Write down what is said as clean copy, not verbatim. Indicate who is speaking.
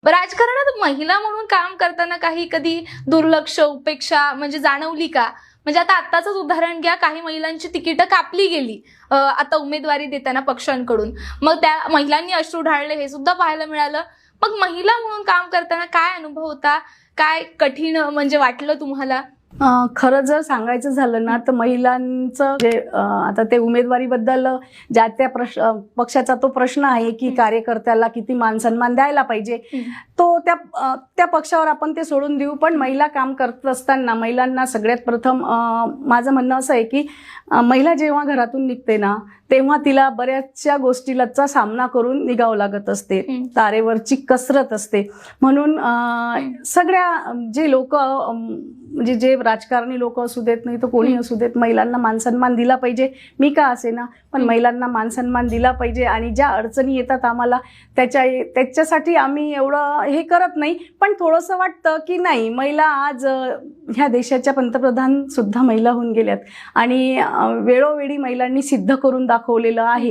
Speaker 1: राजकारणात महिला म्हणून काम करताना काही कधी दुर्लक्ष, उपेक्षा म्हणजे जाणवली का? म्हणजे आता आत्ताचंच उदाहरण घ्या, काही महिलांची तिकीटं कापली गेली आता उमेदवारी देताना पक्षांकडून. मग त्या महिलांनी अश्रू ढाळले हे सुद्धा पाहायला मिळालं. मग महिला म्हणून काम करताना काय अनुभव होता? काय कठीण म्हणजे वाटलं तुम्हाला?
Speaker 2: खरं जर सांगायचं झालं ना तर महिलांचं जे आता ते उमेदवारीबद्दल ज्या त्या पक्षाचा तो प्रश्न आहे की कार्यकर्त्याला किती मान सन्मान द्यायला पाहिजे, तो त्या पक्षावर आपण ते सोडून देऊ. पण महिला काम करत असताना महिलांना सगळ्यात प्रथम माझं म्हणणं असं आहे की महिला जेव्हा घरातून निघते ना तेव्हा तिला बऱ्याचशा गोष्टीचा सामना करून निघावं लागत असते. तारेवरची कसरत असते. म्हणून सगळ्या जे लोक म्हणजे जे राजकारणी लोक असू देत नाही तर कोणी असू देत, महिलांना मानसन्मान दिला पाहिजे. मी का असे ना, पण महिलांना मानसन्मान दिला पाहिजे. आणि ज्या अडचणी येतात आम्हाला त्याच्यासाठी आम्ही एवढं हे करत नाही. पण थोडंसं वाटतं की नाही, महिला आज ह्या देशाच्या पंतप्रधान सुद्धा महिला होऊन गेल्यात आणि वेळोवेळी महिलांनी सिद्ध करून दाखवलेलं आहे